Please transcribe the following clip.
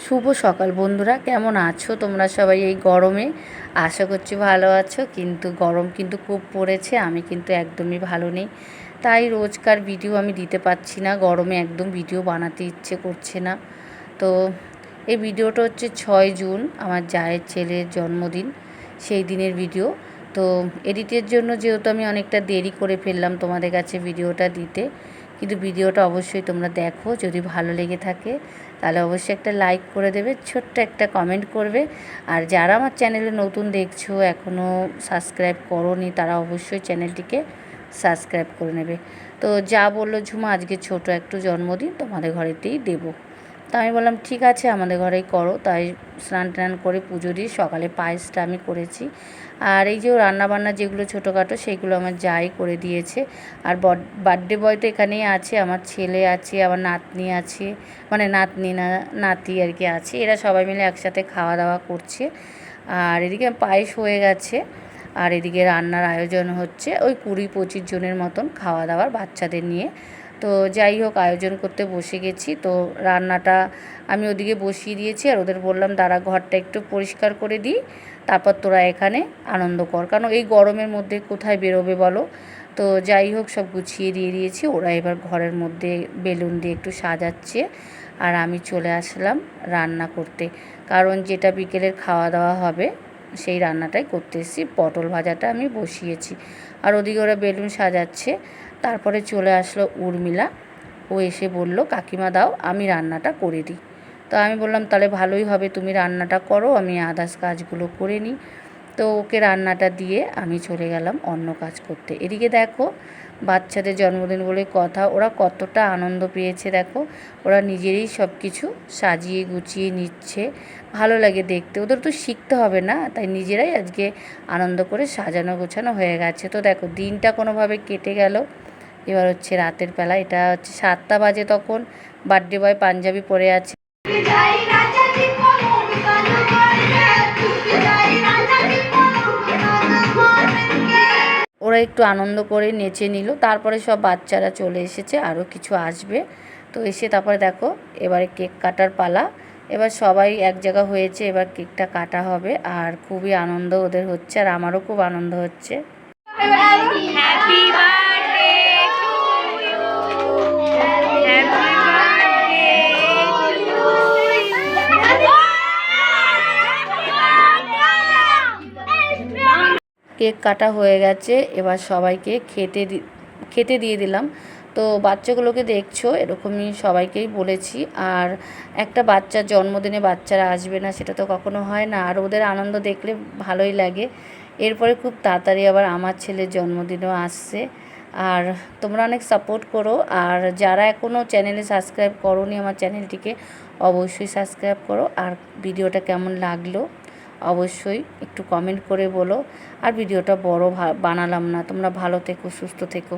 শুভ সকাল বন্ধুরা, কেমন আছো তোমরা সবাই এই গরমে? আশা করছি ভালো আছো। কিন্তু গরম কিন্তু খুব পড়েছে, আমি কিন্তু একদমই ভালো নেই। তাই রোজকার ভিডিও আমি দিতে পারছি না, গরমে একদম ভিডিও বানাতে ইচ্ছে করছে না। তো এই ভিডিওটা হচ্ছে 6 জুন, আমার জায়ের ছেলের জন্মদিন, সেই দিনের ভিডিও। তো এডিটের জন্য যেহেতু আমি অনেকটা দেরি করে ফেললাম তোমাদের কাছে ভিডিওটা দিতে, কিন্তু ভিডিওটা অবশ্যই তোমরা দেখো। যদি ভালো লেগে থাকে তাহলে অবশ্যই একটা লাইক করে দেবে, ছোট্ট একটা কমেন্ট করবে। আর যারা আমার চ্যানেলে নতুন দেখছো, এখনও সাবস্ক্রাইব করোনি, তারা অবশ্যই চ্যানেলটিকে সাবস্ক্রাইব করে নেবে। তো যা বললো ঝুমা, আজকে ছোট একটু জন্মদিন, তোমাদের ঘরেতেই দেবো। তা আমি বললাম ঠিক আছে, আমাদের ঘরেই করো। তাই স্নান টান করে পুজো দিয়ে সকালে পায়েসটা আমি করেছি। আর এই যে রান্নাবান্না যেগুলো ছোটোখাটো, সেইগুলো আমার যাই করে দিয়েছে। আর বার্থডে বয় তো এখানেই আছে, আমার ছেলে আছে, আমার নাতনি আছে, মানে নাতনি না নাতি আর কি আছে। এরা সবাই মিলে একসাথে খাওয়া দাওয়া করছে। আর এদিকে পায়েস হয়ে গেছে, আর এদিকে রান্নার আয়োজন হচ্ছে ওই 20-25 জনের মতন খাওয়া দাওয়ার, বাচ্চাদের নিয়ে। তো যাই হোক, আয়োজন করতে বসে গেছি। তো রান্নাটা আমি ওদিকে বসিয়ে দিয়েছি, আর ওদের বললাম তারা ঘরটা একটু পরিষ্কার করে দিই, তারপর তোরা এখানে আনন্দ কর, কারণ এই গরমের মধ্যে কোথায় বেরোবে বলো। তো যাই হোক, সব গুছিয়ে দিয়ে দিয়েছি। ওরা এবার ঘরের মধ্যে বেলুন দিয়ে একটু সাজাচ্ছে, আর আমি চলে আসলাম রান্না করতে, কারণ যেটা বিকেলের খাওয়া দাওয়া হবে সেই রান্নাটাই করতে এসেছি। পটল ভাজাটা আমি বসিয়েছি, আর ওদিকে ওরা বেলুন সাজাচ্ছে। তারপরে চলে আসলো উর্মিলা, ও এসে বলল কাকিমা দাও আমি রান্নাটা করে দিই। তো আমি বললাম তাহলে ভালোই হবে, তুমি রান্নাটা করো, আমি আদার্স কাজগুলো করে নিই। তো ওকে রান্নাটা দিয়ে আমি চলে গেলাম অন্য কাজ করতে। এদিকে দেখো, বাচ্চাদের জন্মদিন বলে কথা, ওরা কতটা আনন্দ পেয়েছে দেখো। ওরা নিজেরই সব কিছু সাজিয়ে গুছিয়ে নিচ্ছে, ভালো লাগে দেখতে। ওদের তো শিখতে হবে না, তাই নিজেরাই আজকে আনন্দ করে সাজানো গোছানো হয়ে গেছে। তো দেখো, দিনটা কোনোভাবে কেটে গেল। এবার হচ্ছে রাতের বেলা, এটা হচ্ছে 7টা বাজে তখন। বার্থডে বয় পাঞ্জাবি পরে আছে। ওরা একটু আনন্দ করে নেচে নিল। তারপরে সব বাচ্চারা চলে এসেছে, আরও কিছু আসবে। তো এসে তারপরে দেখো, এবারে কেক কাটার পালা। এবার সবাই এক জায়গা হয়েছে, এবার কেকটা কাটা হবে। আর খুবই আনন্দ ওদের হচ্ছে, আর আমারও খুব আনন্দ হচ্ছে। কেক কাটা হয়ে গেছে, এবার সবাইকে খেতে দিয়ে দিলাম। তো বাচ্চাগুলোকে দেখছো, এরকমই সবাইকেই বলেছি। আর একটা বাচ্চার জন্মদিনে বাচ্চারা আসবে না, সেটা তো কখনো হয় না, আর ওদের আনন্দ দেখলে ভালোই লাগে। এরপরে খুব তাড়াতাড়ি আবার আমার ছেলের জন্মদিনও আসছে। আর তোমরা অনেক সাপোর্ট করো, আর যারা এখনও চ্যানেলে সাবস্ক্রাইব করোনি আমার চ্যানেলটিকে অবশ্যই সাবস্ক্রাইব করো। আর ভিডিওটা কেমন লাগলো অবশ্যই একটু কমেন্ট করে বলো। আর ভিডিওটা বড় বানালাম না, তোমরা ভালো থেকো, সুস্থ থেকো।